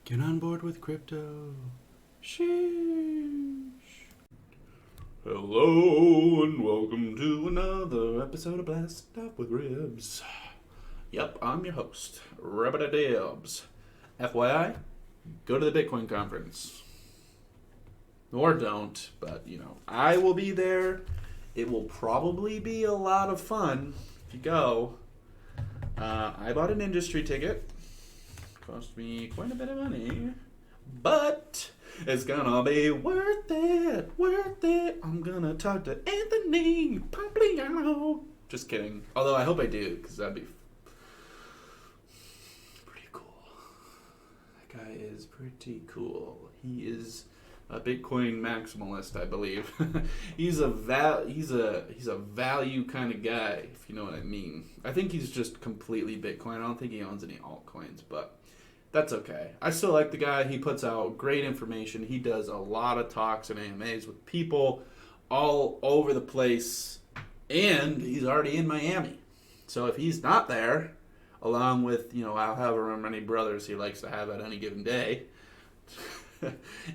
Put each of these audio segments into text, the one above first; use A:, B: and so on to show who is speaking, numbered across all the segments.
A: Get on board with crypto. Sheesh. Hello and welcome to another episode of Blast Off with Ribs. Yep, I'm your host, Rabbit-a-Dibs. FYI, go to the Bitcoin conference. Or don't, but I will be there. It will probably be a lot of fun if you go. I bought an industry ticket. Cost me quite a bit of money, but it's gonna be worth it, I'm gonna talk to Anthony Pompliano. Just kidding. Although I hope I do, because that'd be pretty cool. That guy is pretty cool. He is a Bitcoin maximalist, I believe. he's a value kind of guy, if you know what I mean. I think he's just completely Bitcoin. I don't think he owns any altcoins, but that's okay. I still like the guy. He puts out great information. He does a lot of talks and AMAs with people all over the place, and he's already in Miami. So if he's not there, along with, however many brothers he likes to have at any given day,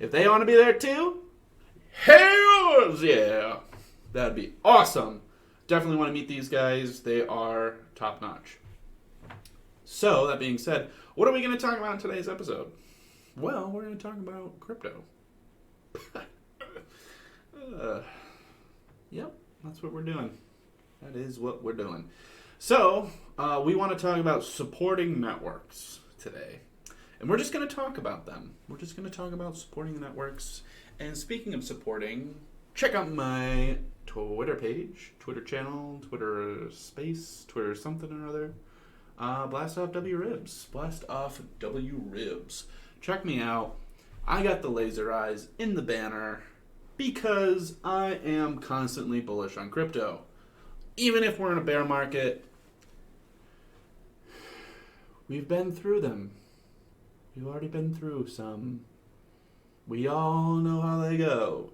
A: if they want to be there too, hells yeah, that'd be awesome. Definitely want to meet these guys. They are top notch. So, that being said, what are we going to talk about in today's episode? Well, we're going to talk about crypto. Yep, that's what we're doing. That is what we're doing. So, we want to talk about supporting networks today. And we're just going to talk about them. We're just going to talk about supporting networks. And speaking of supporting, check out my Twitter page, Twitter channel, Twitter space, Twitter something or other. Blast Off W Ribs. Blast Off W Ribs. Check me out. I got the laser eyes in the banner because I am constantly bullish on crypto. Even if we're in a bear market, we've been through them. We've already been through some. We all know how they go.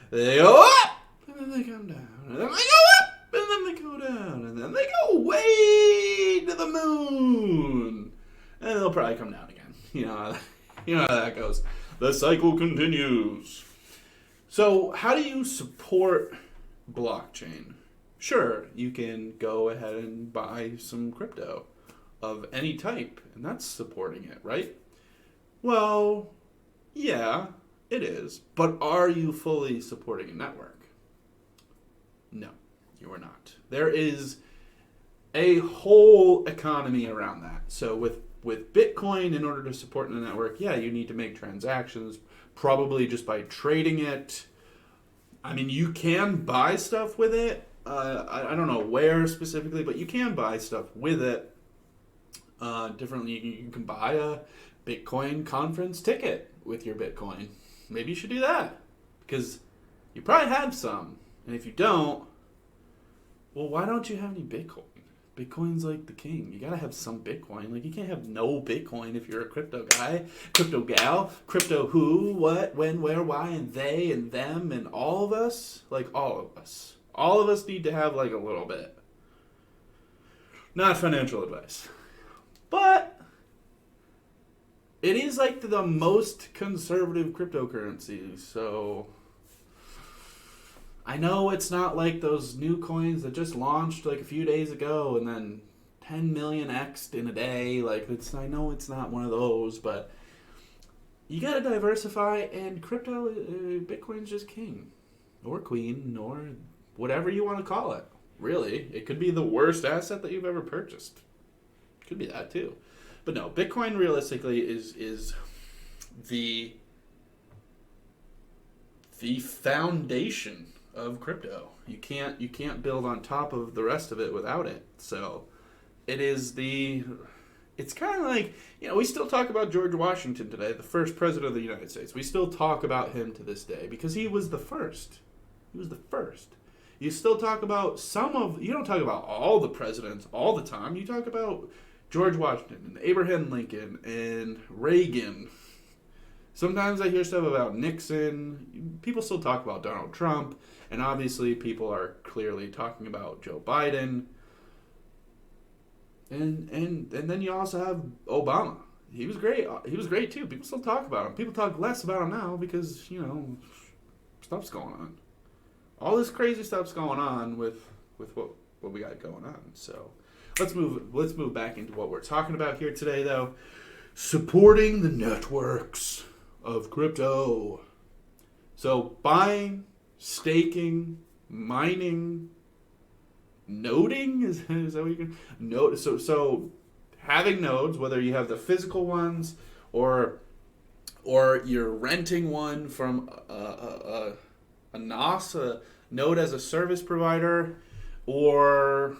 A: They go up, and then they come down, and then they go up, and then they go down, and then they go way to the moon, and they'll probably come down again. You know how that goes. The cycle continues. So, how do you support blockchain? Sure, you can go ahead and buy some crypto of any type, and that's supporting it, right? Well, yeah, it is. But are you fully supporting a network? No, you are not. There is a whole economy around that. So with Bitcoin, in order to support the network, yeah, you need to make transactions, probably just by trading it. I mean, you can buy stuff with it. I don't know where specifically, but you can buy stuff with it. Differently, you can buy a Bitcoin conference ticket with your Bitcoin. Maybe you should do that, because you probably have some. And if you don't, well, why don't you have any Bitcoin? Bitcoin's like the king. You gotta have some Bitcoin. Like, you can't have no Bitcoin if you're a crypto guy, crypto gal, crypto who, what, when, where, why, and they, and them, and all of us. Like, all of us. All of us need to have, like, a little bit. Not financial advice. But it is like the most conservative cryptocurrency, so I know it's not like those new coins that just launched like a few days ago and then 10 million X'd in a day. Like, I know it's not one of those, but you gotta diversify, and crypto, Bitcoin's just king or queen or whatever you want to call it. Really, it could be the worst asset that you've ever purchased. Could be that too. But no, Bitcoin realistically is the foundation of crypto. You can't build on top of the rest of it without it. So it is it's kind of like, we still talk about George Washington today, the first president of the United States. We still talk about him to this day because he was the first. He was the first. You still talk about you don't talk about all the presidents all the time. You talk about George Washington and Abraham Lincoln and Reagan. Sometimes I hear stuff about Nixon. People still talk about Donald Trump. And obviously people are clearly talking about Joe Biden. And then you also have Obama. he was great. He was great too. People still talk about him. People talk less about him now because, stuff's going on. All this crazy stuff's going on with what we got going on. So let's move back into what we're talking about here today, though. Supporting the networks of crypto. So buying, staking, mining, noding, is that what you can node? So having nodes, whether you have the physical ones or you're renting one from a NOS, a node as a service provider, or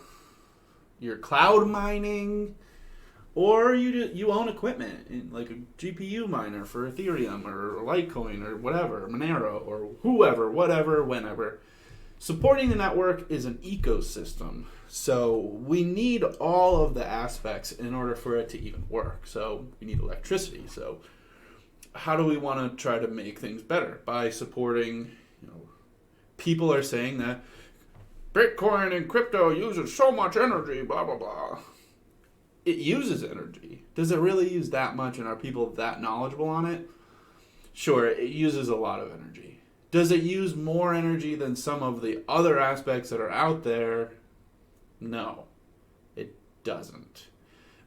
A: you're cloud mining, or you own equipment like a GPU miner for Ethereum or Litecoin or whatever, Monero or whoever, whatever, whenever. Supporting the network is an ecosystem. So we need all of the aspects in order for it to even work. So we need electricity. So how do we want to try to make things better? By supporting, people are saying that Bitcoin and crypto uses so much energy, blah, blah, blah. It uses energy. Does it really use that much, and are people that knowledgeable on it? Sure, it uses a lot of energy. Does it use more energy than some of the other aspects that are out there? No, it doesn't.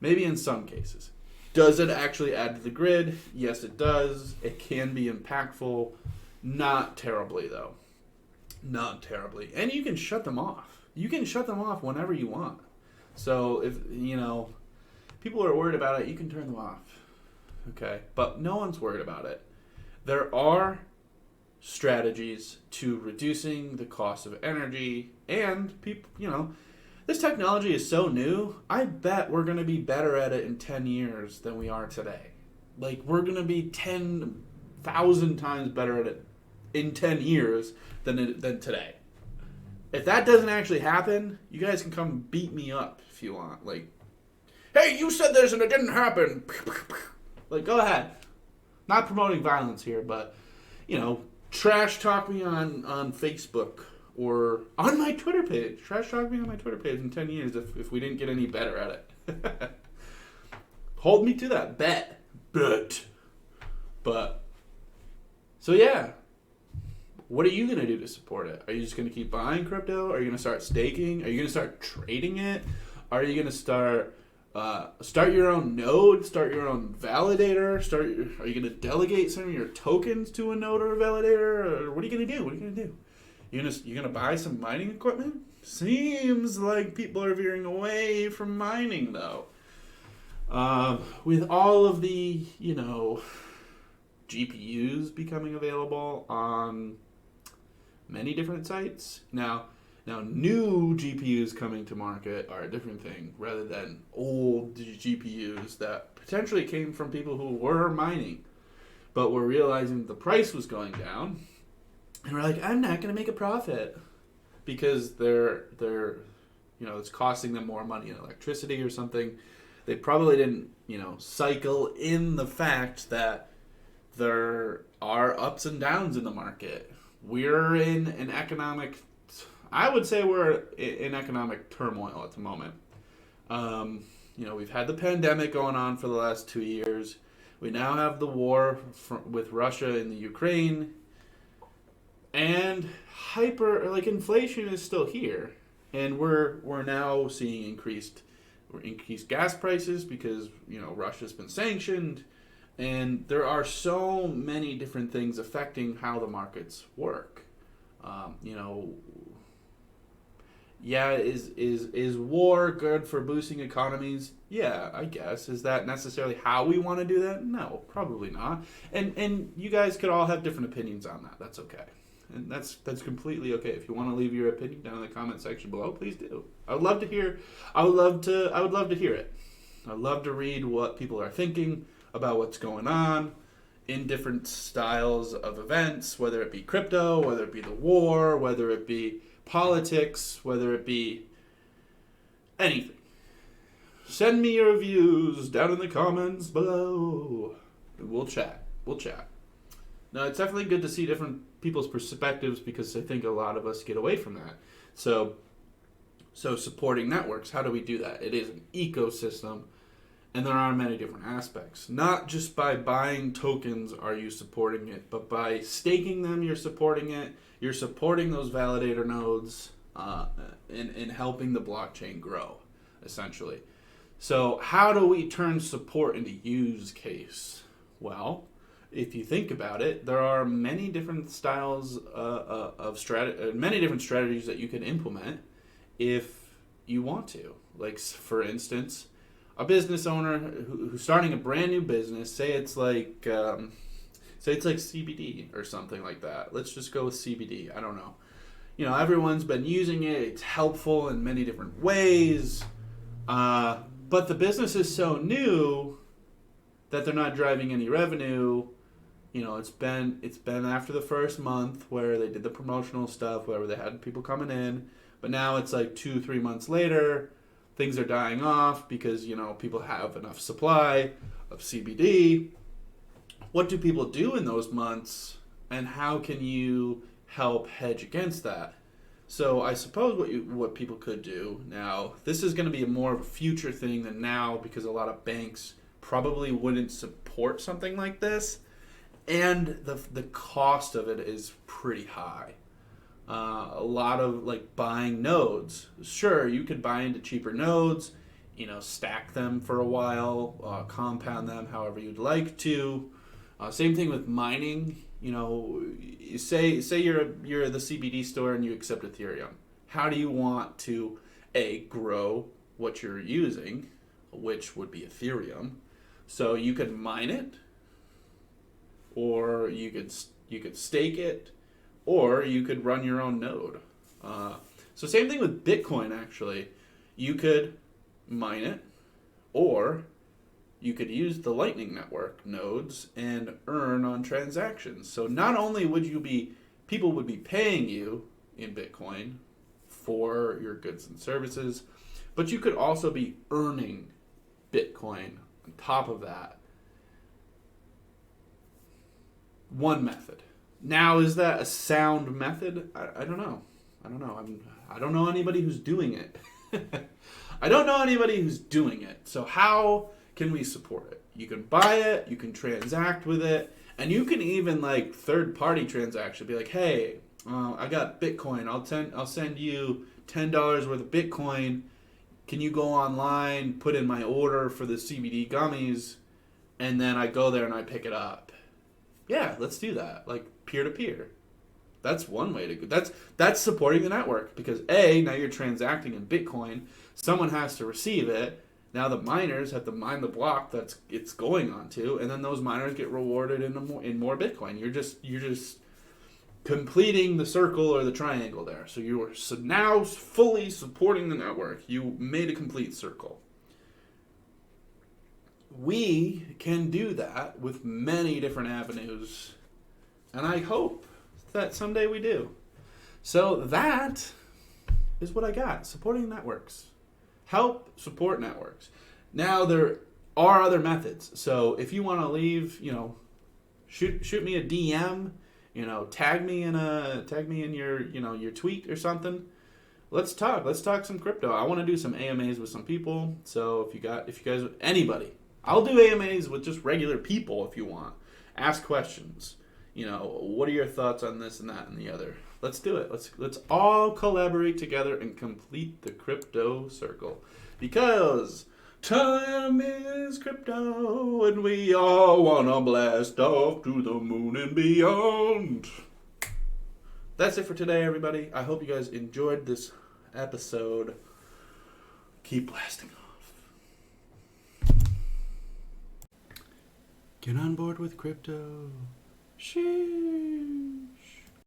A: Maybe in some cases. Does it actually add to the grid? Yes, it does. It can be impactful. Not terribly, though. Not terribly. And you can shut them off. You can shut them off whenever you want. So if, people are worried about it, you can turn them off. Okay? But no one's worried about it. There are strategies to reducing the cost of energy, and people, this technology is so new, I bet we're going to be better at it in 10 years than we are today. Like, we're going to be 10,000 times better at it in 10 years than today. If that doesn't actually happen, you guys can come beat me up if you want. Like, hey, you said this and it didn't happen. Like, go ahead. Not promoting violence here, but, trash talk me on Facebook or on my Twitter page. Trash talk me on my Twitter page in 10 years if we didn't get any better at it. Hold me to that bet. But, so yeah. What are you going to do to support it? Are you just going to keep buying crypto? Are you going to start staking? Are you going to start trading it? Are you going to start your own node? Start your own validator? Are you going to delegate some of your tokens to a node or a validator? Or what are you going to do? What are you going to do? You're going to buy some mining equipment? Seems like people are veering away from mining, though. With all of the, GPUs becoming available on many different sites. Now new GPUs coming to market are a different thing rather than old GPUs that potentially came from people who were mining but were realizing the price was going down and were like, I'm not going to make a profit because they're it's costing them more money in electricity or something. They probably didn't, cycle in the fact that there are ups and downs in the market. We're in an economic, I would say we're in economic turmoil at the moment. We've had the pandemic going on for the last 2 years. We now have the war with Russia in the Ukraine. And inflation is still here. And we're now seeing increased gas prices because, Russia's been sanctioned. And there are so many different things affecting how the markets work. Is war good for boosting economies? Yeah, I guess. Is that necessarily how we want to do that? No, probably not. And you guys could all have different opinions on that. That's okay. And that's completely okay. If you want to leave your opinion down in the comment section below, please do. I would love to hear it. I'd love to read what people are thinking about what's going on in different styles of events, whether it be crypto, whether it be the war, whether it be politics, whether it be anything. Send me your views down in the comments below. We'll chat. Now, it's definitely good to see different people's perspectives because I think a lot of us get away from that. So supporting networks, how do we do that? It is an ecosystem. And there are many different aspects. Not just by buying tokens are you supporting it, but by staking them, you're supporting it. You're supporting those validator nodes in helping the blockchain grow, essentially. So how do we turn support into use case? Well, if you think about it, there are many different styles many different strategies that you can implement if you want to. Like, for instance, a business owner who's starting a brand new business, say it's like CBD or something like that. Let's just go with CBD. I don't know. Everyone's been using it. It's helpful in many different ways. But the business is so new that they're not driving any revenue. It's been after the first month where they did the promotional stuff, where they had people coming in. But now it's like 2-3 months later. Things are dying off because, people have enough supply of CBD. What do people do in those months, and how can you help hedge against that? So I suppose what people could do now, this is going to be more of a future thing than now, because a lot of banks probably wouldn't support something like this, and the cost of it is pretty high. A lot of buying nodes. Sure, you could buy into cheaper nodes, stack them for a while, compound them however you'd like to. Same thing with mining. Say you're the CBD store and you accept Ethereum. How do you want to grow what you're using, which would be Ethereum? So you could mine it, or you could stake it, or you could run your own node. So same thing with Bitcoin, actually. You could mine it, or you could use the Lightning Network nodes and earn on transactions. So not only would people would be paying you in Bitcoin for your goods and services, but you could also be earning Bitcoin on top of that. One method. Now, is that a sound method? I don't know. I don't know anybody who's doing it. I don't know anybody who's doing it. So how can we support it? You can buy it, you can transact with it, and you can even third-party transaction. Be like, hey, I got Bitcoin. I'll send you $10 worth of Bitcoin. Can you go online, put in my order for the CBD gummies, and then I go there and I pick it up? Yeah, let's do that. Peer-to-peer. That's one way to go. That's supporting the network, because now you're transacting in Bitcoin. Someone has to receive it. Now the miners have to mine the block that's it's going onto, and then those miners get rewarded in more Bitcoin. You're just completing the circle or the triangle there. So you're now fully supporting the network. You made a complete circle. We can do that with many different avenues, and I hope that someday we do. So that is what I got. Supporting networks. Help support networks. Now there are other methods. So if you want to leave, shoot me a DM, tag me in your tweet or something. Let's talk some crypto. I want to do some AMAs with some people. So if you guys, anybody, I'll do AMAs with just regular people if you want. Ask questions. What are your thoughts on this and that and the other? Let's do it. Let's all collaborate together and complete the crypto circle. Because time is crypto and we all want to blast off to the moon and beyond. That's it for today, everybody. I hope you guys enjoyed this episode. Keep blasting off. Get on board with crypto. Sheesh.